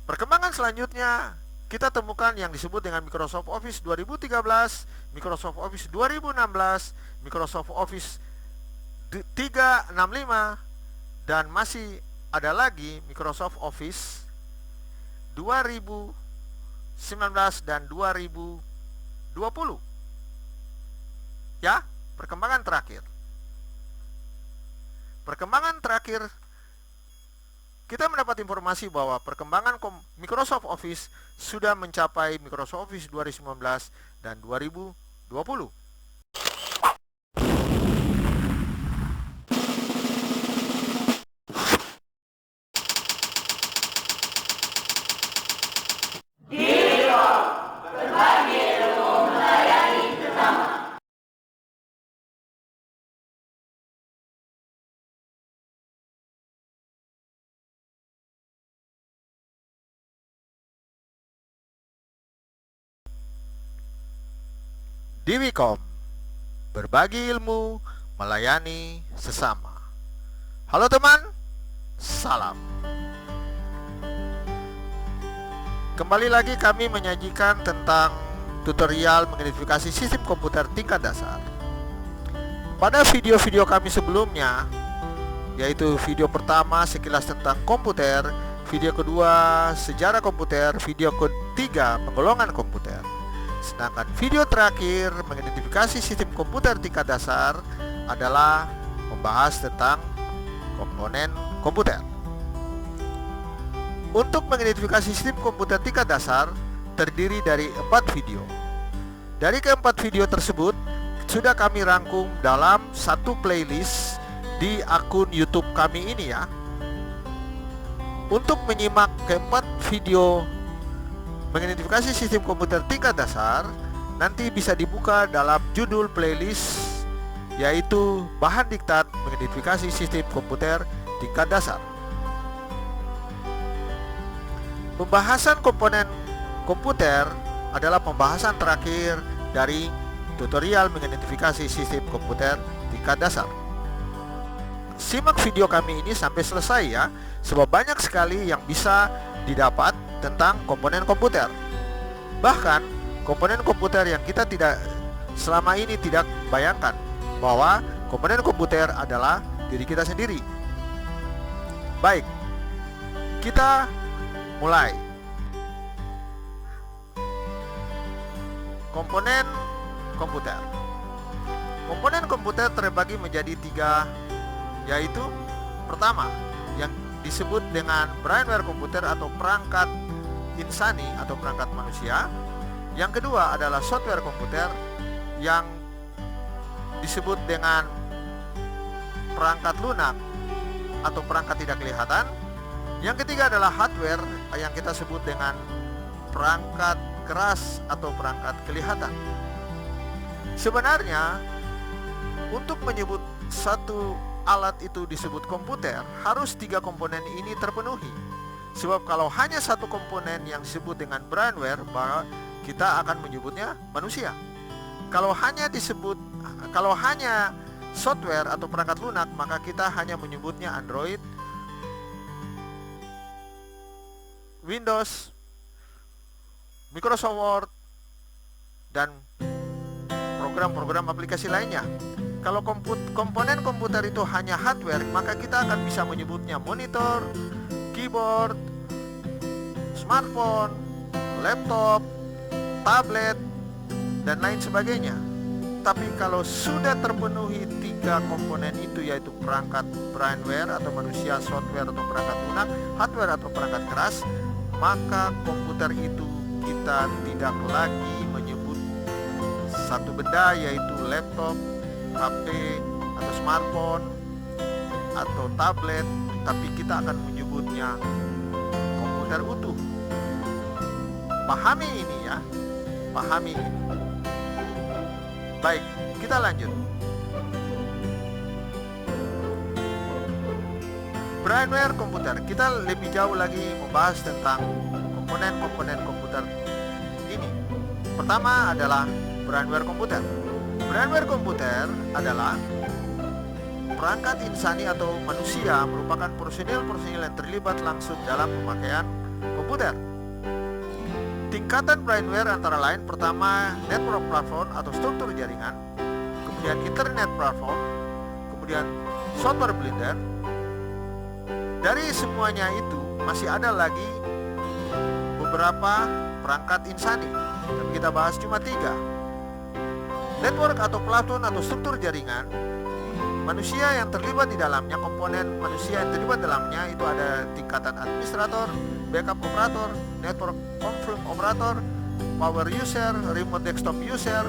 Perkembangan selanjutnya kita temukan yang disebut dengan Microsoft Office 2013, Microsoft Office 2016, Microsoft Office 365, dan masih ada lagi Microsoft Office 2019 dan 2020. Ya, perkembangan terakhir. Perkembangan terakhir kita mendapat informasi bahwa perkembangan Microsoft Office sudah mencapai Microsoft Office 2019 dan 2020. Diwikom, berbagi ilmu, melayani sesama. Halo teman, salam. Kembali lagi kami menyajikan tentang tutorial mengidentifikasi sistem komputer tingkat dasar. Pada video-video kami sebelumnya, yaitu video pertama sekilas tentang komputer, video kedua sejarah komputer, video ketiga penggolongan komputer. Sedangkan video terakhir mengidentifikasi sistem komputer tingkat dasar adalah membahas tentang komponen komputer. Untuk mengidentifikasi sistem komputer tingkat dasar terdiri dari 4 video. Dari keempat video tersebut sudah kami rangkum dalam satu playlist di akun YouTube kami ini ya. Untuk menyimak keempat video mengidentifikasi sistem komputer tingkat dasar, nanti bisa dibuka dalam judul playlist, yaitu bahan diktat mengidentifikasi sistem komputer tingkat dasar. Pembahasan komponen komputer adalah pembahasan terakhir dari tutorial mengidentifikasi sistem komputer tingkat dasar. Simak video kami ini sampai selesai ya, sebab banyak sekali yang bisa didapat tentang komponen komputer. Bahkan komponen komputer yang kita selama ini tidak bayangkan, bahwa komponen komputer adalah diri kita sendiri. Baik, kita mulai. Komponen komputer. Komponen komputer terbagi menjadi 3, yaitu pertama yang disebut dengan brainware komputer atau perangkat insani atau perangkat manusia. Yang kedua adalah software komputer yang disebut dengan perangkat lunak atau perangkat tidak kelihatan. Yang ketiga adalah hardware yang kita sebut dengan perangkat keras atau perangkat kelihatan. Sebenarnya untuk menyebut satu alat itu disebut komputer, harus 3 komponen ini terpenuhi. Sebab kalau hanya satu komponen yang disebut dengan brainware, maka kita akan menyebutnya manusia. Kalau hanya software atau perangkat lunak, maka kita hanya menyebutnya Android, Windows, Microsoft Word, dan program-program aplikasi lainnya. Kalau komponen komputer itu hanya hardware, maka kita akan bisa menyebutnya monitor, keyboard, smartphone, laptop, tablet, dan lain sebagainya. Tapi kalau sudah terpenuhi 3 komponen itu, yaitu perangkat brainware atau manusia, software atau perangkat lunak, hardware atau perangkat keras, maka komputer itu kita tidak lagi menyebut satu benda, yaitu laptop, HP, atau smartphone, atau tablet, tapi kita akan menyebutnya komputer utuh. Pahami ini ya, pahami ini. Baik, kita lanjut. Brainware komputer, kita lebih jauh lagi membahas tentang komponen-komponen komputer ini. Pertama adalah brainware komputer. Brainware komputer adalah perangkat insani atau manusia, merupakan personil-personil yang terlibat langsung dalam pemakaian komputer. Tingkatan brainware antara lain pertama network platform atau struktur jaringan, kemudian internet platform, kemudian software blender. Dari semuanya itu masih ada lagi beberapa perangkat insani, tapi kita bahas cuma 3. Network atau platform atau struktur jaringan, manusia yang terlibat di dalamnya, komponen manusia yang terlibat dalamnya itu ada tingkatan administrator, backup operator, network confirm operator, power user, remote desktop user,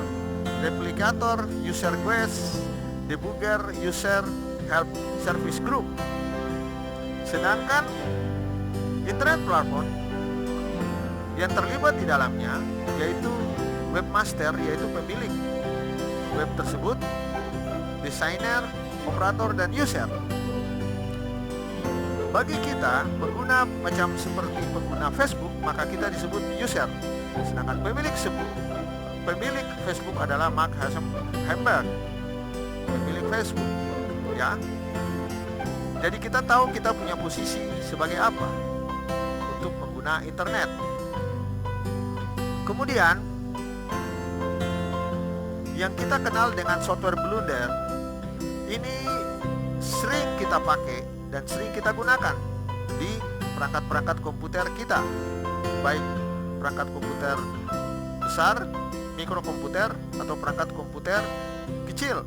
replicator, user quest, debugger, user help service group. Sedangkan internet platform yang terlibat di dalamnya yaitu webmaster, yaitu pemilik web tersebut, desainer, operator, dan user. Bagi kita pengguna macam seperti pengguna Facebook, maka kita disebut user. Sedangkan pemilik Facebook adalah Mark Zuckerberg, pemilik Facebook, ya. Jadi kita tahu kita punya posisi sebagai apa untuk pengguna internet. Kemudian yang kita kenal dengan software blunder ini sering kita pakai dan sering kita gunakan di perangkat-perangkat komputer kita, baik perangkat komputer besar, mikrokomputer, atau perangkat komputer kecil.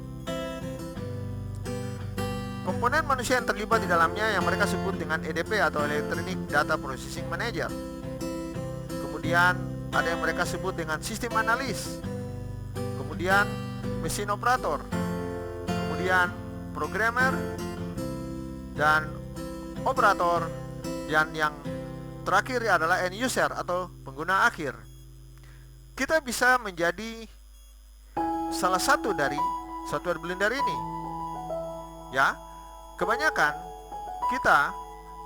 Komponen manusia yang terlibat di dalamnya yang mereka sebut dengan EDP atau Electronic Data Processing Manager. Kemudian ada yang mereka sebut dengan sistem analis, kemudian mesin operator, kemudian programmer, dan operator, dan yang terakhir adalah end user atau pengguna akhir. Kita bisa menjadi salah satu dari software blender ini, ya. Kebanyakan kita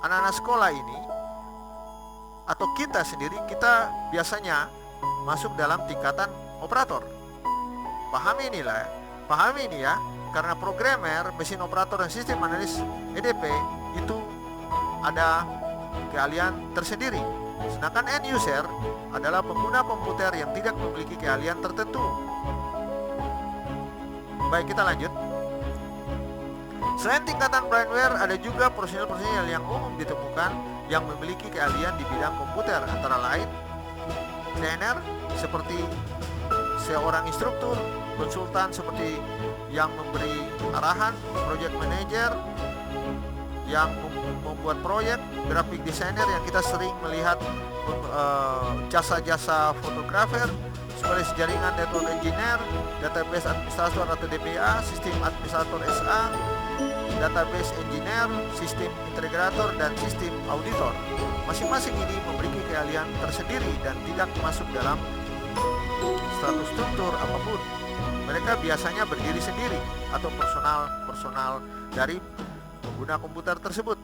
anak-anak sekolah ini atau kita sendiri, kita biasanya masuk dalam tingkatan operator. Pahami ini ya, karena programmer, mesin operator, dan sistem analis EDP itu ada keahlian tersendiri. Sedangkan end user adalah pengguna komputer yang tidak memiliki keahlian tertentu. Baik, kita lanjut. Selain tingkatan brainware, ada juga personil-personil yang umum ditemukan yang memiliki keahlian di bidang komputer, antara lain trainer seperti seorang instruktur, konsultan seperti yang memberi arahan, project manager yang membuat proyek, graphic designer yang kita sering melihat jasa-jasa fotografer, spesialis jaringan network engineer, database administrator atau DBA, sistem administrator SA, database engineer, sistem integrator, dan sistem auditor. Masing-masing ini memiliki keahlian tersendiri dan tidak masuk dalam status struktur apapun. Mereka biasanya berdiri sendiri atau personal dari pengguna komputer tersebut.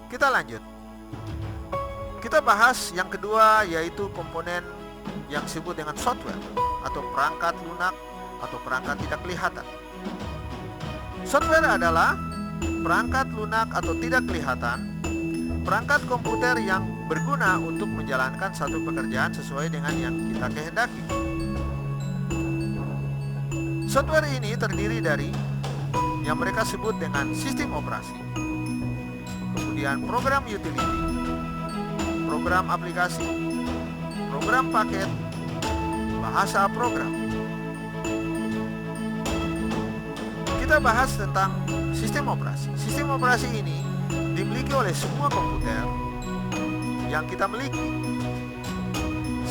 Kita lanjut. Kita bahas yang kedua, yaitu komponen yang disebut dengan software atau perangkat lunak atau perangkat tidak kelihatan. Software adalah perangkat lunak atau tidak kelihatan, perangkat komputer yang berguna untuk menjalankan satu pekerjaan sesuai dengan yang kita kehendaki. Software ini terdiri dari yang mereka sebut dengan sistem operasi, kemudian program utility, program aplikasi, program paket, bahasa program. Kita bahas tentang sistem operasi. Sistem operasi ini dimiliki oleh semua komputer yang kita miliki.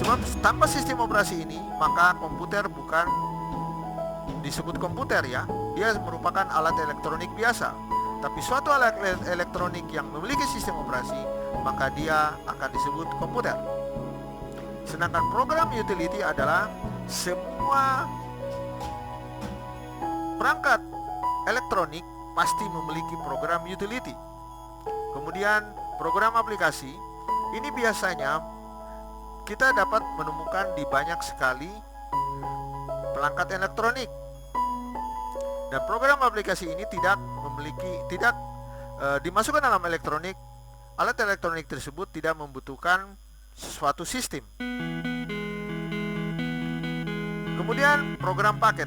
Sebab tanpa sistem operasi ini, maka komputer bukan disebut komputer, ya. Dia merupakan alat elektronik biasa. Tapi suatu alat elektronik yang memiliki sistem operasi, maka dia akan disebut komputer. Sedangkan program utility adalah semua perangkat elektronik pasti memiliki program utility. Kemudian program aplikasi ini biasanya kita dapat menemukan di banyak sekali perangkat elektronik. Dan program aplikasi ini tidak dimasukkan dalam elektronik, alat elektronik tersebut tidak membutuhkan suatu sistem. Kemudian program paket.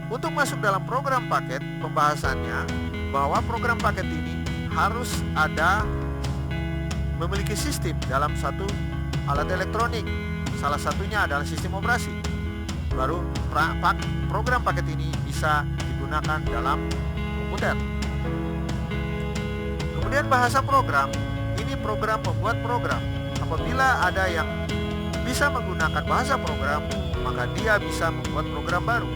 Untuk masuk dalam program paket, pembahasannya bahwa program paket ini harus memiliki sistem dalam satu alat elektronik. Salah satunya adalah sistem operasi. Baru program paket ini bisa digunakan dalam komputer. Kemudian bahasa program, ini program pembuat program. Apabila ada yang bisa menggunakan bahasa program, maka dia bisa membuat program baru.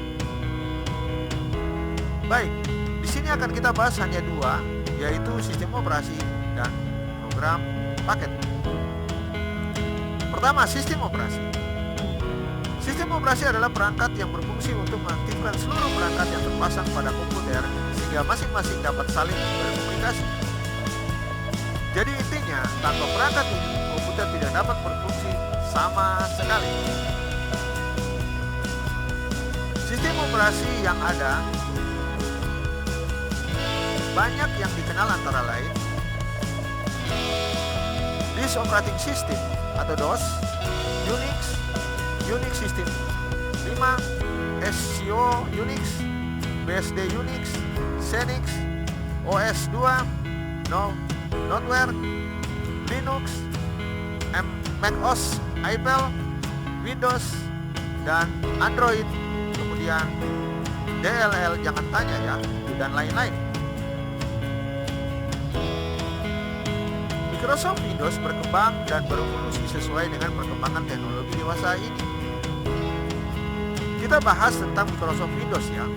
Baik, di sini akan kita bahas hanya dua, yaitu sistem operasi dan program paket. Pertama, sistem operasi. Sistem operasi adalah perangkat yang berfungsi untuk mengaktifkan seluruh perangkat yang terpasang pada komputer sehingga masing-masing dapat saling berkomunikasi. Jadi intinya, tanpa perangkat ini, komputer tidak dapat berfungsi sama sekali. Sistem operasi yang ada banyak yang dikenal antara lain Disk Operating System atau DOS, Unix System 5, SCO Unix, BSD Unix, Xenix, OS 2, Noteware, Linux, macOS, Apple, Windows, dan Android. Kemudian DLL, jangan tanya ya, dan lain-lain. Microsoft Windows berkembang dan berevolusi sesuai dengan perkembangan teknologi dewasa ini. Kita bahas tentang Microsoft Windows ya.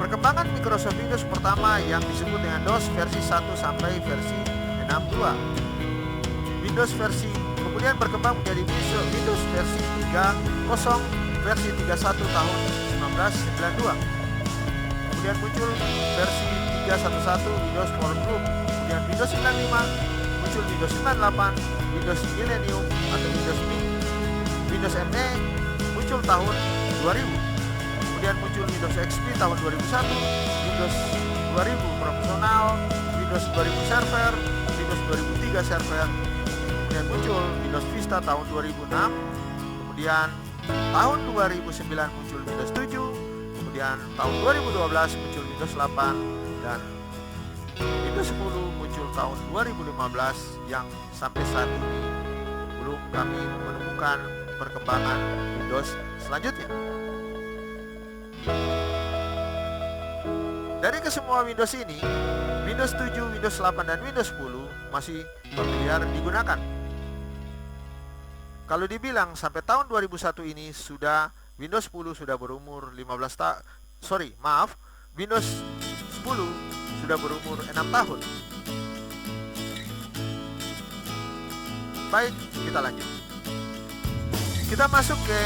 Perkembangan Microsoft Windows pertama yang disebut dengan DOS versi 1 sampai versi 62. Windows versi kemudian berkembang menjadi Windows versi 3.0 versi 31 tahun 1992. Kemudian muncul versi 3.1.1 Windows for Group. Kemudian Windows 95, muncul Windows 98, Windows Millennium atau Windows ME. Windows ME muncul tahun 2000. Kemudian muncul Windows XP tahun 2001, Windows 2000 Profesional, Windows 2000 Server, Windows 2003 Server. Kemudian muncul Windows Vista tahun 2006. Kemudian tahun 2009 muncul Windows 7. Kemudian tahun 2012 muncul Windows 8 dan Windows 10 muncul tahun 2015 yang sampai saat ini belum kami menemukan perkembangan Windows selanjutnya. Dari kesemua Windows ini, Windows 7, Windows 8, dan Windows 10 masih familiar digunakan. Kalau dibilang sampai tahun 2001 ini Windows 10 sudah berumur Windows 10 sudah berumur 6 tahun. Baik, kita lanjut. Kita masuk ke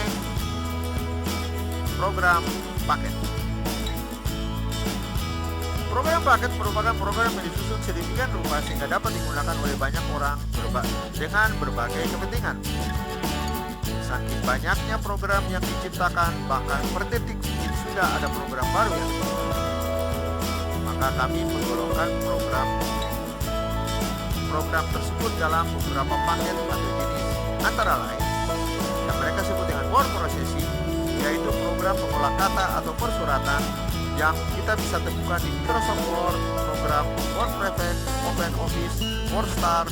program paket. Program paket merupakan program yang disusun sedemikian rupa sehingga dapat digunakan oleh banyak orang dengan berbagai kepentingan. Saking banyaknya program yang diciptakan, bahkan per detik ini sudah ada program baru yang maka kami menggolongkan program tersebut dalam beberapa paket atau jenis, antara lain yang mereka sebut dengan word processing, yaitu program pengolah kata atau persuratan yang kita bisa temukan di Microsoft Word, program Word Prefect, OpenOffice, WordStar,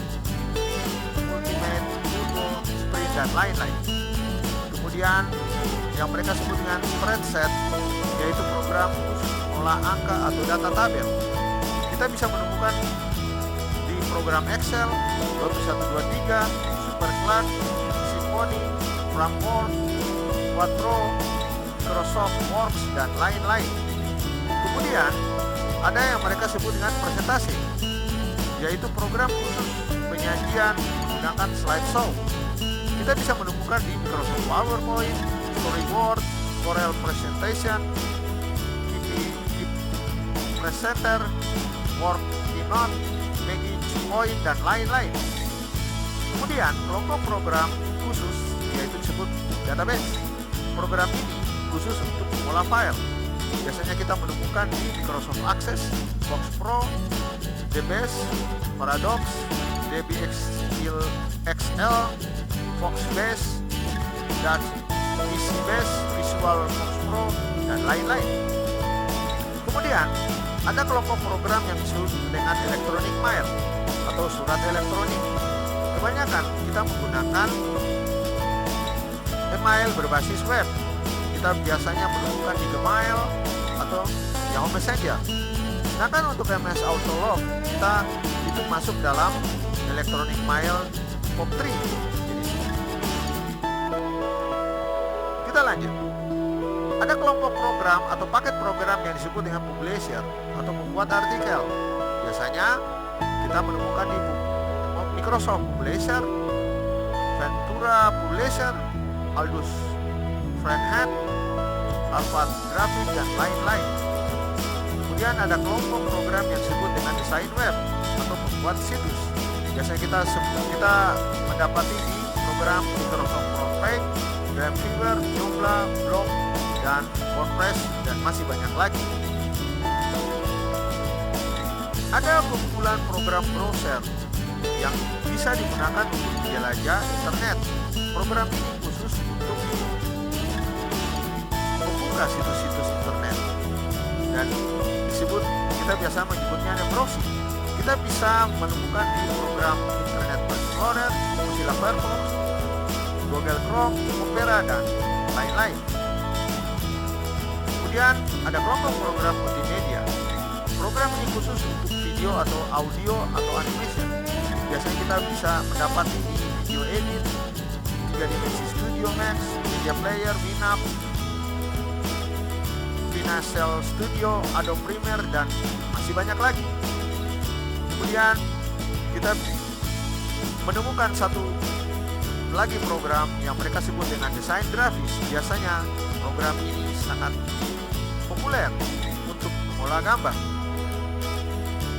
Ultimate, Turbo, Sprint, dan lain-lain. Kemudian yang mereka sebut dengan spreadsheet, yaitu program khusus mengolah angka atau data tabel. Kita bisa menemukan di program Excel, Office 123, SuperCLAD, Symfony, Framework, Quattro, Microsoft Works, dan lain-lain. Kemudian ada yang mereka sebut dengan presentasi, yaitu program khusus penyajian menggunakan slideshow. Kita bisa menemukan di Microsoft PowerPoint, Storyboard, Corel Presentation, Presenter, Word, Keynote, Magic Point, dan lain-lain. Kemudian kelompok program khusus yaitu disebut database. Program ini khusus untuk mengolah file. biasanya kita menemukan di Microsoft Access, Box Pro, DBase, Paradox, DBXL, Foxbase, dan PCBase, Visual Box Pro, dan lain-lain. Kemudian ada kelompok program yang disebut dengan electronic mail atau surat elektronik. Kebanyakan kita menggunakan email berbasis web. Kita biasanya menemukan di Gmail atau Yahoo Messenger. Sedangkan untuk MS Autolog kita itu masuk dalam electronic mail POP3. Kita lanjut. Ada kelompok program atau paket program yang disebut dengan publisher atau pembuat artikel. Biasanya kita menemukan di Microsoft Publisher, Ventura Publisher, Aldous Friendhead, Harvard Graphic, dan lain-lain. Kemudian ada kelompok program yang disebut dengan desain web atau pembuat situs. Biasanya kita mendapati di program Microsoft Project, Dreamweaver, Joomla, Blog, dan WordPress, dan masih banyak lagi. Ada kumpulan program browser yang bisa digunakan untuk menjelajah internet. Program ini khusus untuk membuka situs-situs internet dan kita biasa menyebutnya browsing. Kita bisa menemukan di program Internet Explorer, Mozilla Firefox, Google Chrome, Opera, dan lain-lain. Kemudian ada kelompok program multimedia. Program ini khusus untuk video atau audio atau animation. Biasanya kita bisa mendapat ini video edit, 3 dimensi Studio Max, Media Player, Winamp, Vinacel Studio, Adobe Premiere, dan masih banyak lagi. Kemudian kita menemukan satu lagi program yang mereka sebut dengan desain grafis. Biasanya program ini sangat populer untuk mengolah gambar.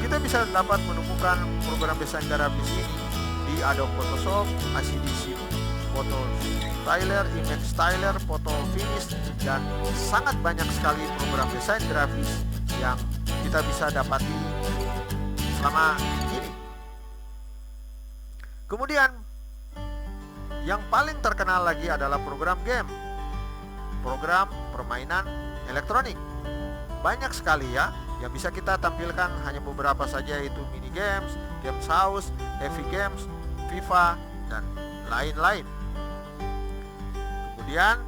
Kita bisa dapat menemukan program desain grafis ini di Adobe Photoshop, ACDC Photo Styler, Image Styler, Photo Finish, dan sangat banyak sekali program desain grafis yang kita bisa dapati selama ini. Kemudian yang paling terkenal lagi adalah program game, program permainan elektronik. Banyak sekali ya yang bisa kita tampilkan, hanya beberapa saja, yaitu mini games, games house, heavy games, FIFA, dan lain-lain. Kemudian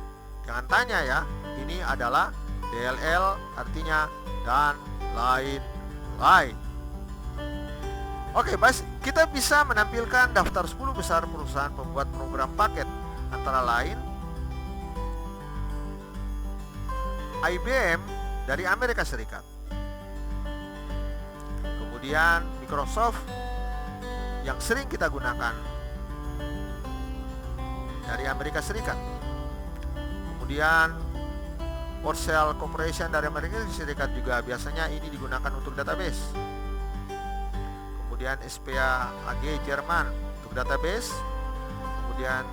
jangan tanya ya, ini adalah DLL, artinya dan lain-lain. Oke, kita bisa menampilkan daftar 10 besar perusahaan pembuat program paket, antara lain IBM dari Amerika Serikat, kemudian Microsoft yang sering kita gunakan dari Amerika Serikat, kemudian Oracle Corporation dari Amerika Serikat juga biasanya ini digunakan untuk database. Kemudian SPA AG Jerman untuk database, kemudian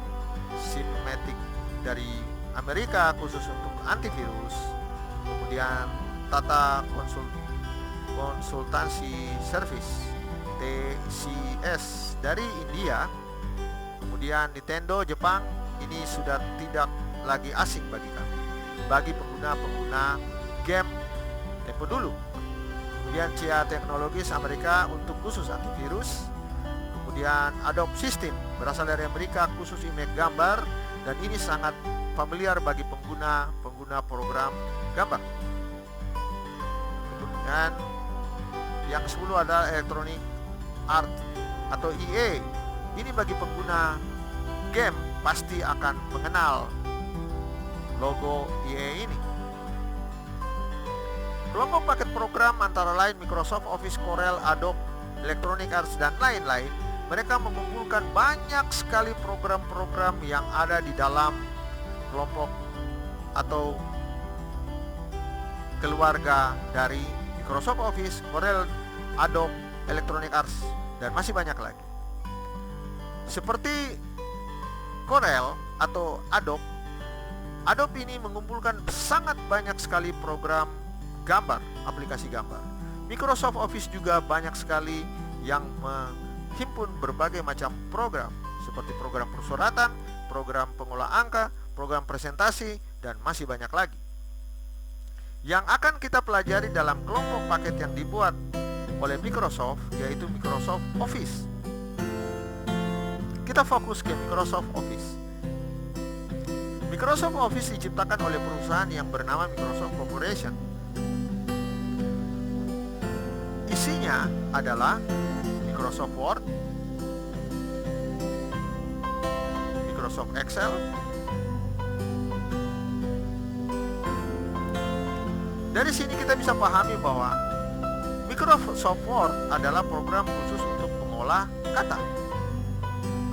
Symantec dari Amerika khusus untuk antivirus, kemudian Tata Konsultansi Service TCS dari India, kemudian Nintendo Jepang. Ini sudah tidak lagi asing bagi kami, bagi pengguna game tempo dulu. Kemudian CIA Technologies Amerika untuk khusus antivirus, kemudian Adobe System berasal dari Amerika khusus image gambar, dan ini sangat familiar bagi pengguna program gambar. Kemudian yang ke-10 adalah Electronic Arts atau EA. Ini bagi pengguna game pasti akan mengenal logo EA ini. Kelompok paket program antara lain Microsoft Office, Corel, Adobe, Electronic Arts, dan lain-lain. Mereka mengumpulkan banyak sekali program-program yang ada di dalam kelompok atau keluarga dari Microsoft Office, Corel, Adobe, Electronic Arts, dan masih banyak lagi. Seperti Corel atau Adobe ini mengumpulkan sangat banyak sekali program gambar, aplikasi gambar. Microsoft Office juga banyak sekali yang menghimpun berbagai macam program seperti program persuratan, program pengolah angka, program presentasi, dan masih banyak lagi yang akan kita pelajari dalam kelompok paket yang dibuat oleh Microsoft, yaitu Microsoft Office. Kita fokus ke Microsoft Office. Microsoft Office diciptakan oleh perusahaan yang bernama Microsoft Corporation. Isinya adalah Microsoft Word, Microsoft Excel, dari sini kita bisa pahami bahwa Microsoft Word adalah program khusus untuk mengolah kata.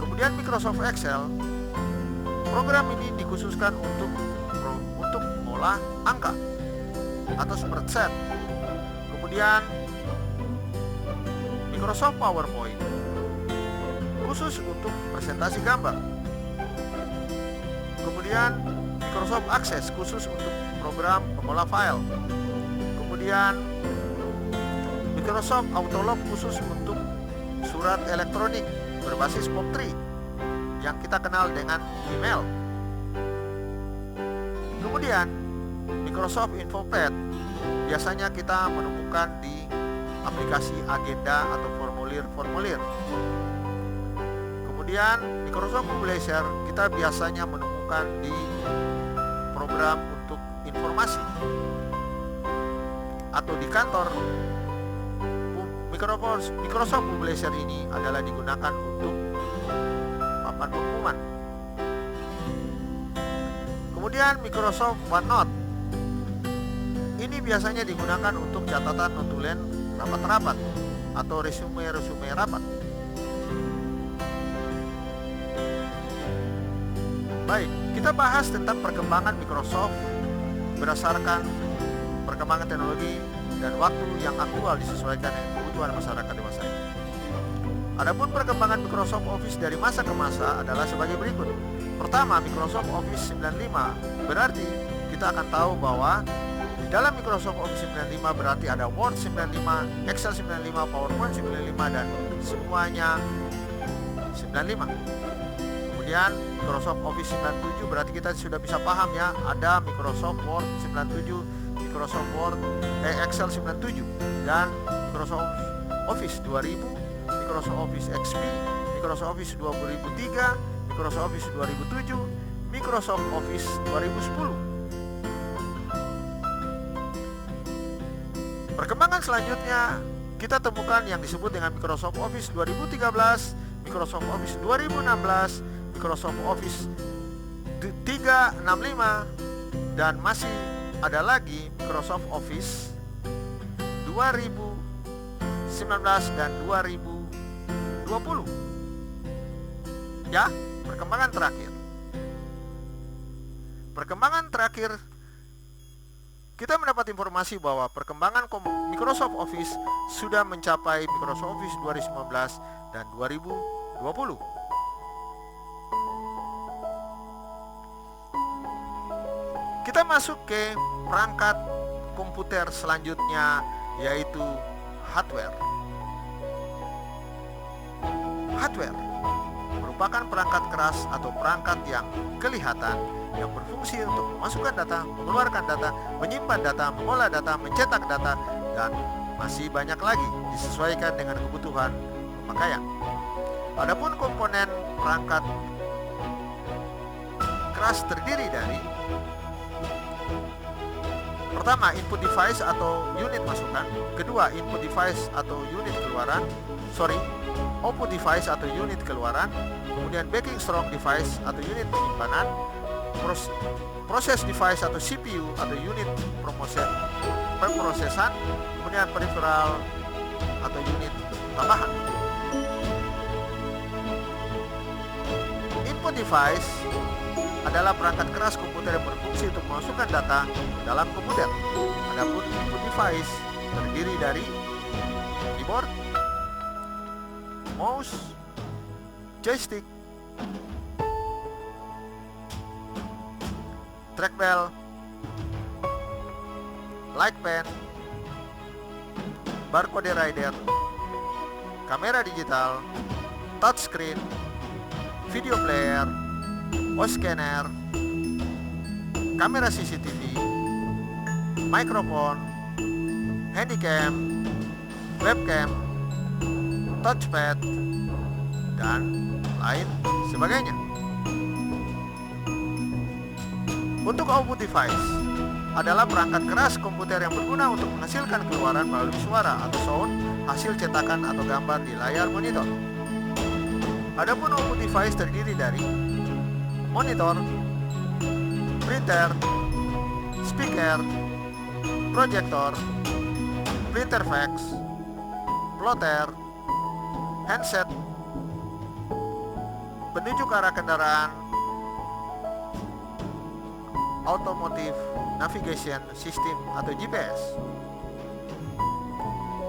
Kemudian Microsoft Excel, program ini dikhususkan untuk mengolah angka atau spreadsheet. Kemudian Microsoft PowerPoint khusus untuk presentasi gambar. Kemudian Microsoft Access khusus untuk program pengolah file. Kemudian Microsoft Outlook khusus untuk surat elektronik berbasis POP3 yang kita kenal dengan email. Kemudian Microsoft InfoPad biasanya kita menemukan di aplikasi agenda atau formulir-formulir. Kemudian Microsoft Publisher kita biasanya menemukan di program untuk informasi atau di kantor. Microsoft Publisher ini adalah digunakan untuk papan pengumuman. Kemudian Microsoft OneNote ini biasanya digunakan untuk catatan notulen rapat-rapat atau resume rapat. Baik, kita bahas tentang perkembangan Microsoft berdasarkan perkembangan teknologi dan waktu yang aktual disesuaikan dengan kebutuhan masyarakat dewasa ini. Adapun perkembangan Microsoft Office dari masa ke masa adalah sebagai berikut. Pertama, Microsoft Office 95 berarti kita akan tahu bahwa di dalam Microsoft Office 95 berarti ada Word 95, Excel 95, PowerPoint 95 dan semuanya 95. Kemudian Microsoft Office 97 berarti kita sudah bisa paham ya, ada Microsoft Word 97, Microsoft Excel 97 dan Microsoft Office 2000, Microsoft Office XP, Microsoft Office 2003, Microsoft Office 2007, Microsoft Office 2010. Perkembangan selanjutnya kita temukan yang disebut dengan Microsoft Office 2013, Microsoft Office 2016, Microsoft Office 365 dan masih ada lagi Microsoft Office 2019 dan 2020. Ya, perkembangan terakhir kita mendapat informasi bahwa perkembangan Microsoft Office sudah mencapai Microsoft Office 2019 dan 2020. Kita masuk ke perangkat komputer selanjutnya, yaitu hardware. Hardware merupakan perangkat keras atau perangkat yang kelihatan yang berfungsi untuk memasukkan data, mengeluarkan data, menyimpan data, mengolah data, mencetak data, dan masih banyak lagi disesuaikan dengan kebutuhan pemakaian. Adapun komponen perangkat keras terdiri dari pertama, input device atau unit masukan. Kedua, output device atau unit keluaran. Kemudian backing strong device atau unit penyimpanan. Proses device atau CPU atau unit pemrosesan. Kemudian peripheral atau unit tambahan. Input device adalah perangkat keras komputer yang berfungsi untuk memasukkan data dalam komputer. Adapun input device terdiri dari keyboard, mouse, joystick, trackball, light pen, barcode reader, kamera digital, touchscreen, video player, voice scanner, kamera CCTV, mikrofon, handycam, webcam, touchpad, dan lain sebagainya. Untuk output device adalah perangkat keras komputer yang berguna untuk menghasilkan keluaran melalui suara atau sound hasil cetakan atau gambar di layar monitor. Adapun output device terdiri dari monitor, printer, speaker, proyektor, printer fax, plotter, handset, penunjuk arah kendaraan, automotive navigation system atau GPS,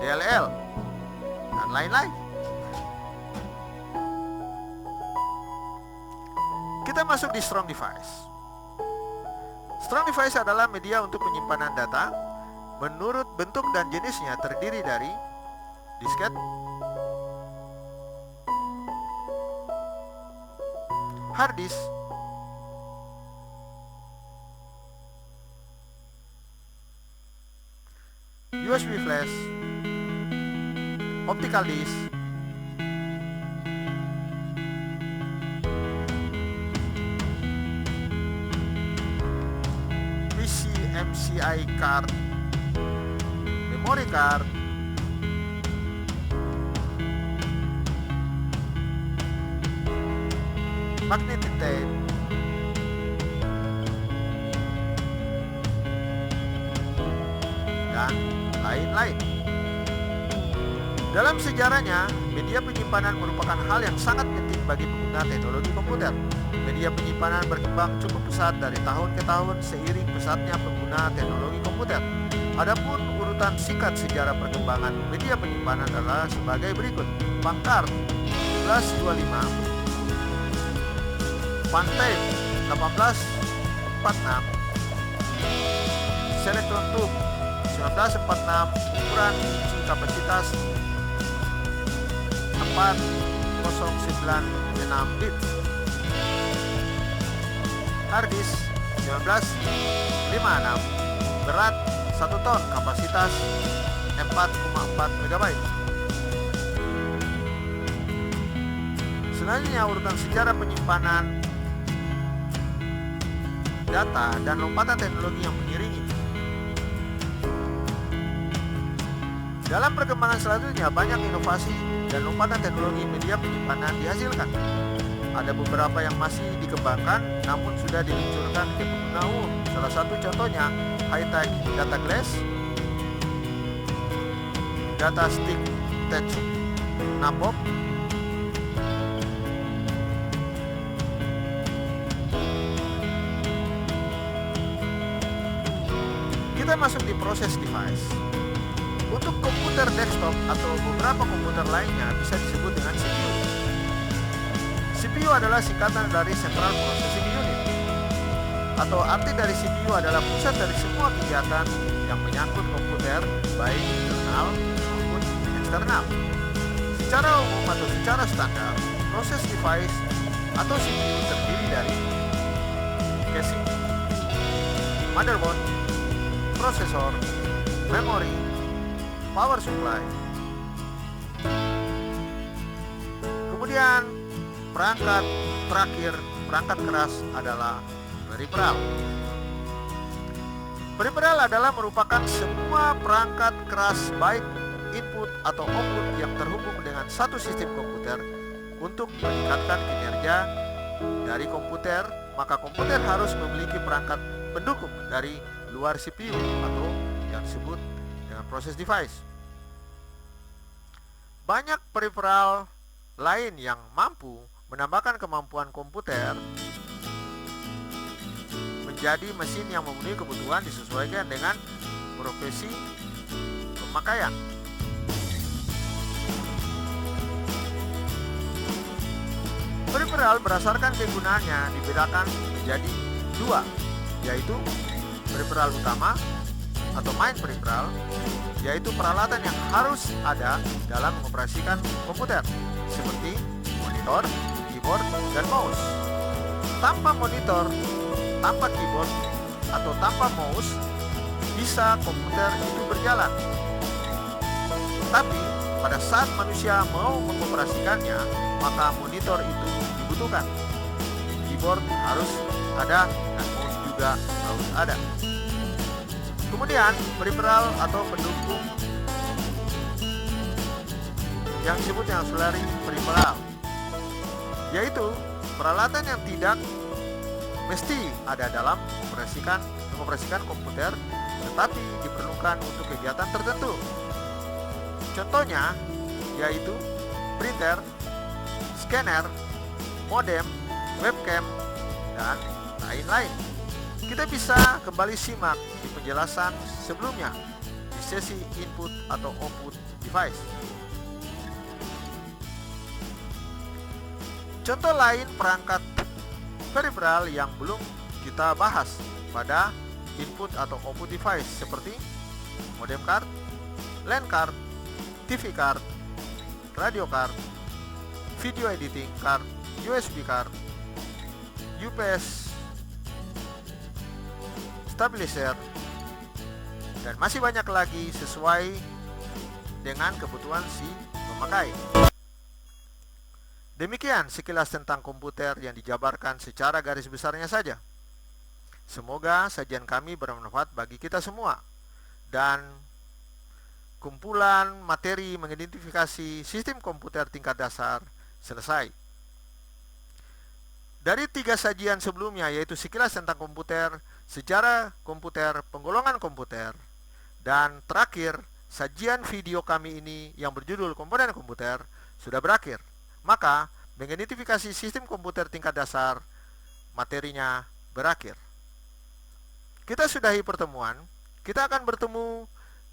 DLL, dan lain-lain. Kita masuk di strong device. Strong device adalah media untuk penyimpanan data menurut bentuk dan jenisnya, terdiri dari disket, hard disk, USB flash, optical disk, PCMCI card, memory card, magnetic tape, dan lain-lain. Dalam sejarahnya, media penyimpanan merupakan hal yang sangat penting bagi pengguna teknologi komputer. Media penyimpanan berkembang cukup pesat dari tahun ke tahun seiring pesatnya pengguna teknologi komputer. Adapun urutan singkat sejarah perkembangan media penyimpanan adalah sebagai berikut. Pankart 1125, Pantape 1846, Selectron Tube 1946, ukuran inci kapasitas 4096 bit. Hard disk 1956, berat 1 ton, kapasitas 4,4 MB. Selanjutnya urutan sejarah penyimpanan data dan lompatan teknologi yang mengiringi. Dalam perkembangan selanjutnya, banyak inovasi dan lompatan teknologi media penyimpanan dihasilkan. Ada beberapa yang masih dikembangkan namun sudah diluncurkan ke pengguna umum. Salah satu contohnya high-tech data glass, data stick touch knob, kita masuk di proses device. Untuk komputer desktop atau beberapa komputer lainnya bisa disebut dengan CPU. CPU adalah singkatan dari Central Processing Unit, atau arti dari CPU adalah pusat dari semua kegiatan yang menyangkut komputer, baik internal maupun eksternal. Secara umum atau secara standar, proses device atau CPU terdiri dari casing, motherboard, prosesor, memori, power supply. Kemudian perangkat terakhir, perangkat keras adalah peripheral. Peripheral adalah merupakan semua perangkat keras baik input atau output yang terhubung dengan satu sistem komputer untuk meningkatkan kinerja dari komputer. Maka komputer harus memiliki perangkat pendukung dari luar CPU atau yang disebut dengan proses device. Banyak peripheral lain yang mampu menambahkan kemampuan komputer menjadi mesin yang memenuhi kebutuhan disesuaikan dengan profesi pemakaian. Peripheral berdasarkan kegunaannya dibedakan menjadi dua, yaitu peripheral utama atau main peripheral, yaitu peralatan yang harus ada dalam mengoperasikan komputer, seperti monitor, keyboard, dan mouse. Tanpa monitor, tanpa keyboard, atau tanpa mouse, bisa komputer itu berjalan. Tapi pada saat manusia mau mengoperasikannya, maka monitor itu dibutuhkan. Keyboard harus ada dan mouse juga harus ada. Kemudian peripheral atau pendukung yang disebut auxiliary peripheral, yaitu peralatan yang tidak mesti ada dalam mengoperasikan komputer, tetapi diperlukan untuk kegiatan tertentu. Contohnya yaitu printer, scanner, modem, webcam, dan lain-lain. Kita bisa kembali simak di penjelasan sebelumnya di sesi input atau output device. Contoh lain perangkat peripheral yang belum kita bahas pada input atau output device seperti modem card, LAN card, TV card, radio card, video editing card, USB card, UPS stabilizer, dan masih banyak lagi sesuai dengan kebutuhan si pemakai. Demikian sekilas tentang komputer yang dijabarkan secara garis besarnya saja. Semoga sajian kami bermanfaat bagi kita semua, dan kumpulan materi mengidentifikasi sistem komputer tingkat dasar selesai. Dari 3 sajian sebelumnya, yaitu sekilas tentang komputer, sejarah komputer, penggolongan komputer, dan terakhir sajian video kami ini yang berjudul komponen komputer sudah berakhir. Maka mengidentifikasi sistem komputer tingkat dasar materinya berakhir. Kita sudahi pertemuan. Kita akan bertemu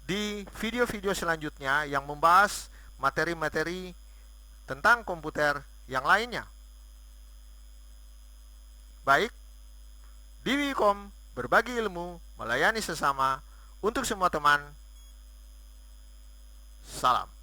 di video-video selanjutnya yang membahas materi-materi tentang komputer yang lainnya. Baik, di Wikom berbagi ilmu, melayani sesama untuk semua teman. Salam.